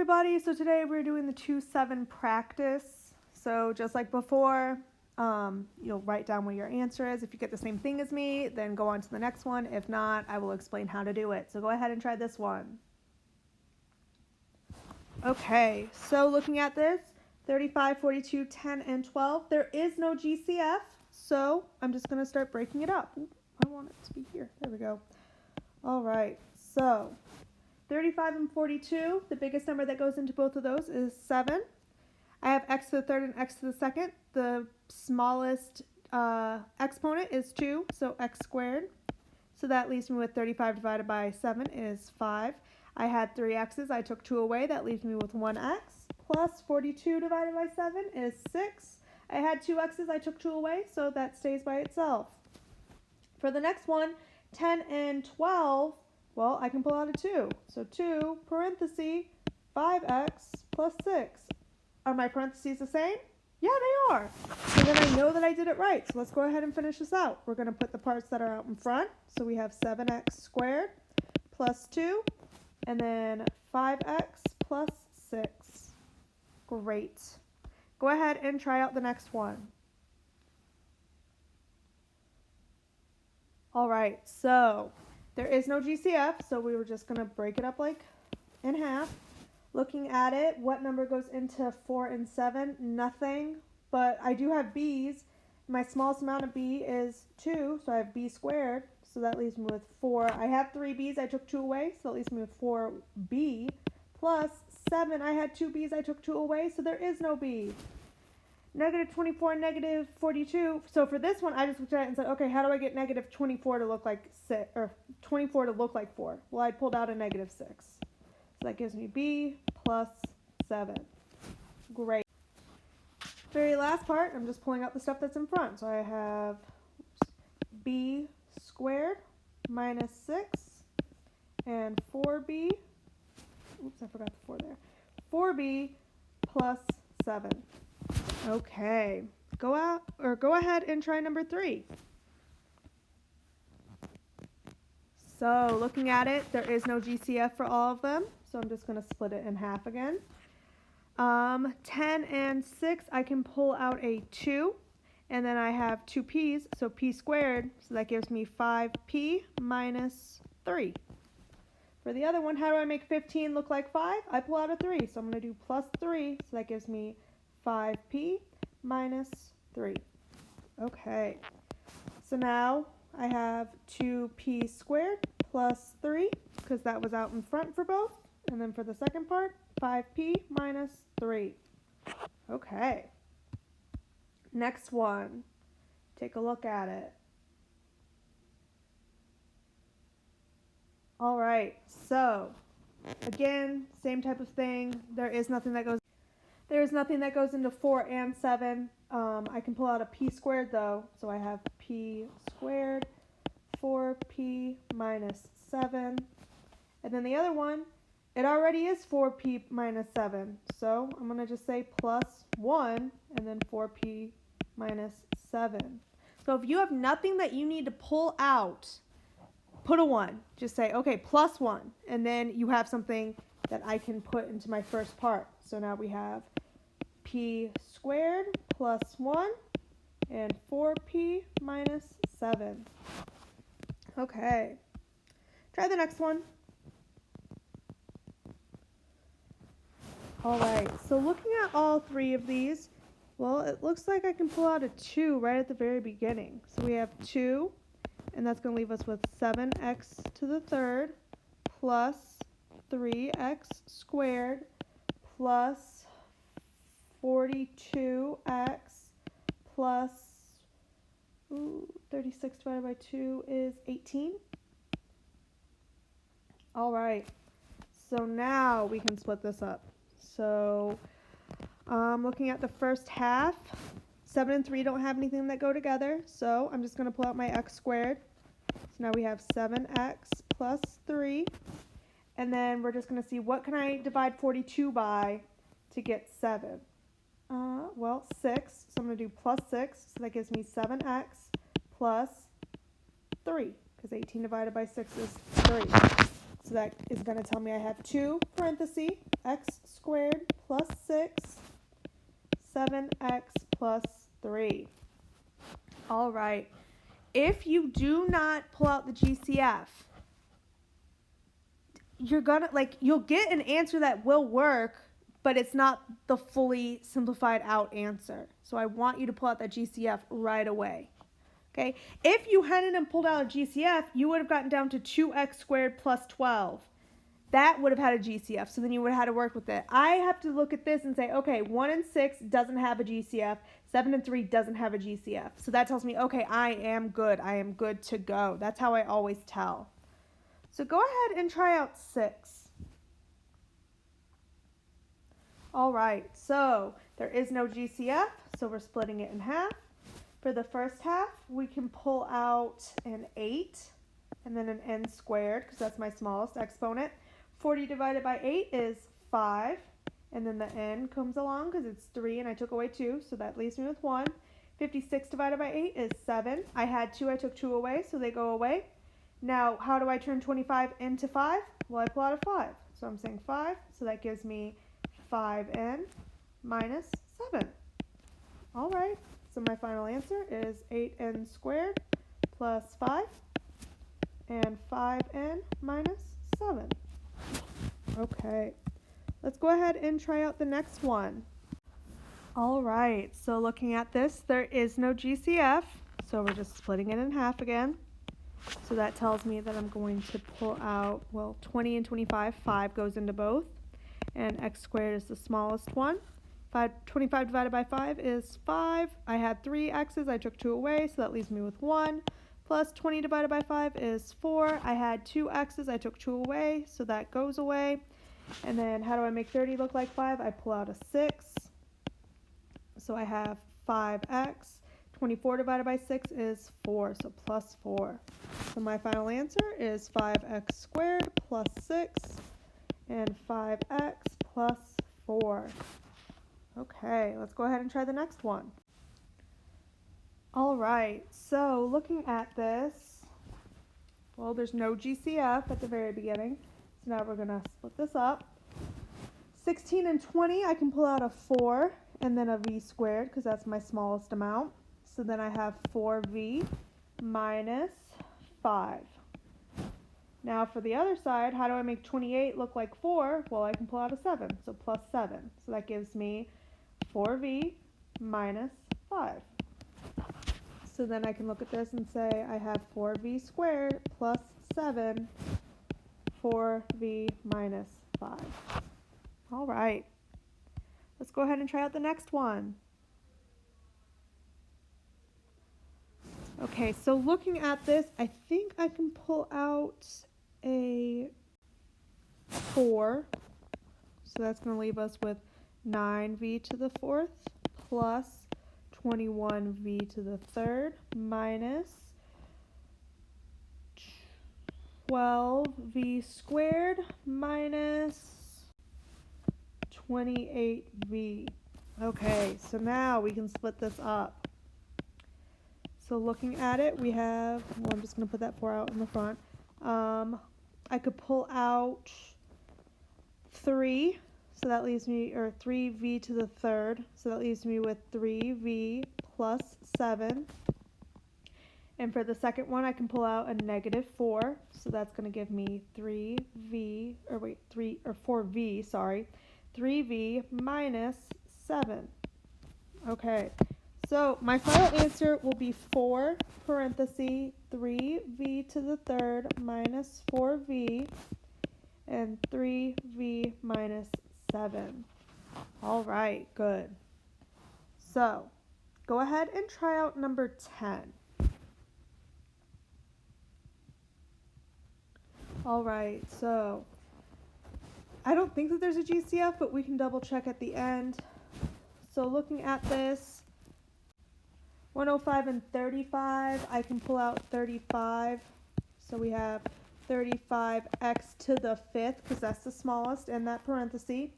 everybody, so today we're doing the 2-7 practice. So just like before, you'll write down what your answer is. If you get the same thing as me, then go on to the next one. If not, I will explain how to do it. So go ahead and try this one. Okay, so looking at this, 35, 42, 10, and 12, there is no GCF, so I'm just going to start breaking it up. Ooh, I want it to be here. There we go. All right, so 35 and 42, the biggest number that goes into both of those is 7. I have x to the third and x to the second. The smallest exponent is 2, so x squared. So that leaves me with 35 divided by 7 is 5. I had 3 x's, I took 2 away, that leaves me with 1 x. Plus 42 divided by 7 is 6. I had 2 x's, I took 2 away, so that stays by itself. For the next one, 10 and 12, well, I can pull out a 2. So 2 parentheses 5x plus 6. Are my parentheses the same? Yeah, they are. So then I know that I did it right. So let's go ahead and finish this out. We're going to put the parts that are out in front. So we have 7x squared plus 2, and then 5x plus 6. Great. Go ahead and try out the next one. All right, so there is no GCF, so we were just going to break it up like in half. Looking at it, what number goes into 4 and 7? Nothing, but I do have b's. My smallest amount of b is 2, so I have b squared, so that leaves me with 4. I have 3 b's, I took 2 away, so that leaves me with 4b, plus 7, I had 2 b's, I took 2 away, so there is no b. Negative 24 and negative 42. So for this one, I just looked at it and said, okay, how do I get negative 24 to look like 6, or 24 to look like 4? Well, I pulled out a negative 6. So that gives me b plus 7. Great. Very last part, I'm just pulling out the stuff that's in front. So I have b squared minus 6 and 4b. Oops, I forgot the 4 there. 4b plus 7. Okay, go ahead and try number 3. So looking at it, there is no GCF for all of them, so I'm just going to split it in half again. 10 and 6, I can pull out a 2, and then I have 2 p's, so p squared, so that gives me 5p minus 3. For the other one, how do I make 15 look like 5? I pull out a 3, so I'm going to do plus 3, so that gives me 5p minus 3. Okay, so now I have 2p squared plus 3, because that was out in front for both. And then for the second part, 5p minus 3. Okay, next one. Take a look at it. All right, so again, same type of thing. There is nothing that goes into 4 and 7. I can pull out a p squared though, so I have p squared, 4p minus 7. And then the other one, it already is 4p minus 7. So I'm going to just say plus 1 and then 4p minus 7. So if you have nothing that you need to pull out, put a 1. Just say, okay, plus 1. And then you have something that I can put into my first part. So now we have p squared plus 1 and 4p minus 7. Okay, try the next one. All right, so looking at all 3 of these, well, it looks like I can pull out a 2 right at the very beginning. So we have 2, and that's going to leave us with 7x to the third plus 3x squared plus 42x plus 36 divided by 2 is 18. All right, so now we can split this up. So looking at the first half, 7 and 3 don't have anything that go together, so I'm just going to pull out my x squared. So now we have 7x plus 3, and then we're just going to see what can I divide 42 by to get 7. Well, 6, so I'm going to do plus 6, so that gives me 7x plus 3, because 18 divided by 6 is 3. So that is going to tell me I have 2 parentheses, x squared plus 6, 7x plus 3. All right. If you do not pull out the GCF, you'll get an answer that will work, but it's not the fully simplified out answer. So I want you to pull out that GCF right away. Okay, if you hadn't pulled out a GCF, you would have gotten down to 2x squared plus 12. That would have had a GCF, so then you would have had to work with it. I have to look at this and say, okay, 1 and 6 doesn't have a GCF, 7 and 3 doesn't have a GCF. So that tells me, okay, I am good to go. That's how I always tell. So go ahead and try out 6. All right, so there is no GCF, so we're splitting it in half. For the first half, we can pull out an 8 and then an n squared because that's my smallest exponent. 40 divided by 8 is 5, and then the n comes along because it's 3 and I took away 2, so that leaves me with 1. 56 divided by 8 is 7. I had 2, I took 2 away, so they go away. Now, how do I turn 25 into 5? Well, I pull out a 5, so I'm saying 5, so that gives me 5n minus 7. All right. So my final answer is 8n squared plus 5 and 5n minus 7. Okay, let's go ahead and try out the next one. All right, so looking at this, there is no GCF, so we're just splitting it in half again. So that tells me that I'm going to pull out, well, 20 and 25, 5 goes into both, and x squared is the smallest one. 25 divided by 5 is 5. I had 3 x's, I took 2 away, so that leaves me with 1. Plus 20 divided by 5 is 4. I had 2 x's, I took 2 away, so that goes away. And then how do I make 30 look like 5? I pull out a 6. So I have 5x. 24 divided by 6 is 4, so plus 4. So my final answer is 5x squared plus 6 and 5x plus 4. Okay, let's go ahead and try the next one. All right, so looking at this, well, there's no GCF at the very beginning, so now we're going to split this up. 16 and 20, I can pull out a 4 and then a v squared because that's my smallest amount. So then I have 4v minus 5. Now for the other side, how do I make 28 look like 4? Well, I can pull out a 7, so plus 7. So that gives me 4v minus 5. So then I can look at this and say I have 4v squared plus 7, 4v minus 5. All right. Let's go ahead and try out the next one. Okay, so looking at this, I think I can pull out a 4. So that's going to leave us with 9v to the 4th plus 21v to the 3rd minus 12v squared minus 28v. Okay, so now we can split this up. So looking at it, we have, well, I'm just going to put that 4 out in the front. I could pull out 3, so that leaves me, or 3v to the 3rd, so that leaves me with 3v plus 7. And for the second one, I can pull out a negative 4, so that's going to give me 4v, sorry, 3v minus 7. Okay. So my final answer will be 4 parenthesis 3v to the 3rd minus 4v and 3v minus 7. All right, good. So go ahead and try out number 10. All right, so I don't think that there's a GCF, but we can double check at the end. So looking at this, 105 and 35, I can pull out 35. So we have 35x to the 5th, because that's the smallest in that parenthesis.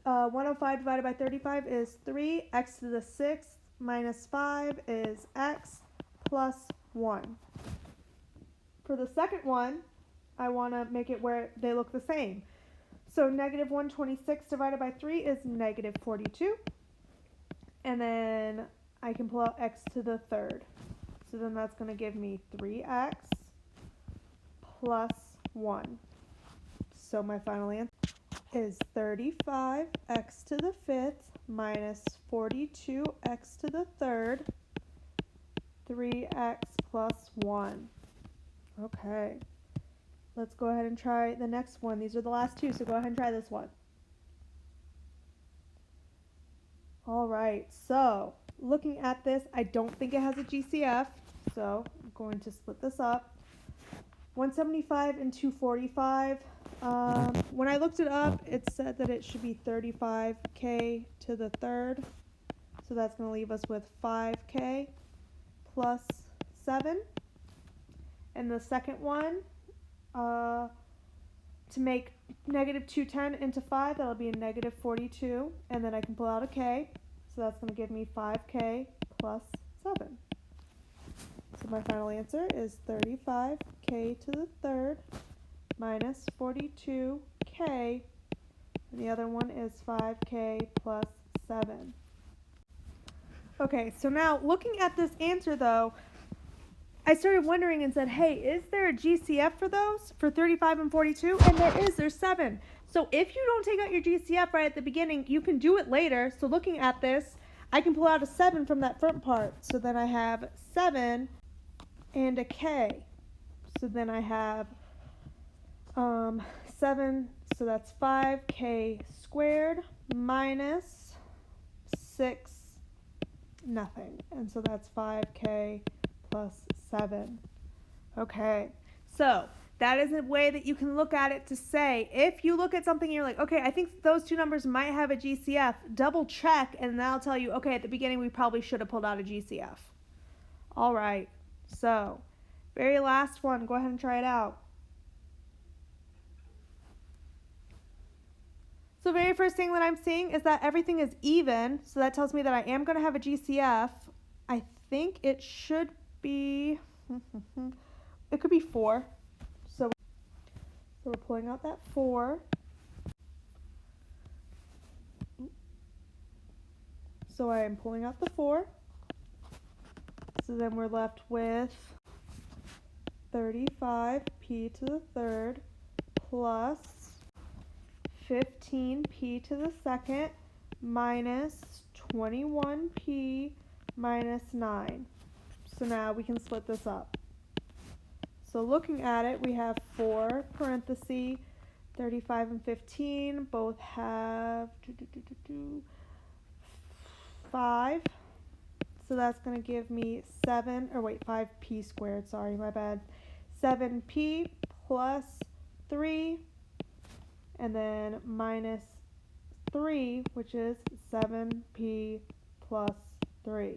105 divided by 35 is 3. X to the 6th minus 5 is x plus 1. For the second one, I want to make it where they look the same. So negative 126 divided by 3 is negative 42. And then I can pull out x to the third. So then that's going to give me 3x plus 1. So my final answer is 35x to the fifth minus 42x to the third, 3x plus 1. Okay. Let's go ahead and try the next one. These are the last two, so go ahead and try this one. All right, so looking at this, I don't think it has a GCF, so I'm going to split this up. 175 and 245. When I looked it up, it said that it should be 35k to the third, so that's going to leave us with 5k plus 7. And the second one, to make negative 210 into 5, that'll be a negative 42, and then I can pull out a k, so that's going to give me 5k plus 7. So my final answer is 35k to the third minus 42k, and the other one is 5k plus 7. Okay, so now looking at this answer though, I started wondering and said, hey, is there a GCF for those, for 35 and 42? And there is, there's 7. So if you don't take out your GCF right at the beginning, you can do it later. So looking at this, I can pull out a 7 from that front part. So then I have 7 and a K. So then I have 7, so that's 5K squared minus 6, nothing. And so that's 5K plus 7. Okay, so that is a way that you can look at it to say, if you look at something and you're like, okay, I think those two numbers might have a GCF, double check, and that'll tell you, okay, at the beginning we probably should have pulled out a GCF. All right, so very last one, go ahead and try it out. So very first thing that I'm seeing is that everything is even, so that tells me that I am going to have a GCF. I think it should be, it could be 4. So we're pulling out that 4. So I am pulling out the 4. So then we're left with 35p to the third plus 15p to the second minus 21p minus 9. So now we can split this up. So looking at it, we have 4 parentheses, 35 and 15 both have 5. So that's going to give me 5p squared, sorry, my bad. 7p plus 3, and then minus 3, which is 7p plus 3.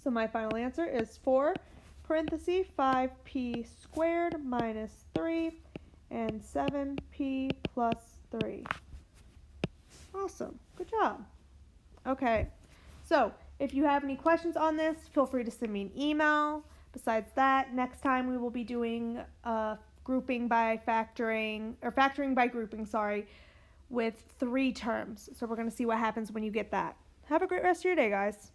So my final answer is 4 parentheses 5p squared minus 3 and 7p plus 3. Awesome. Good job. Okay. So if you have any questions on this, feel free to send me an email. Besides that, next time we will be doing grouping by factoring, or factoring by grouping, sorry, with 3 terms. So we're going to see what happens when you get that. Have a great rest of your day, guys.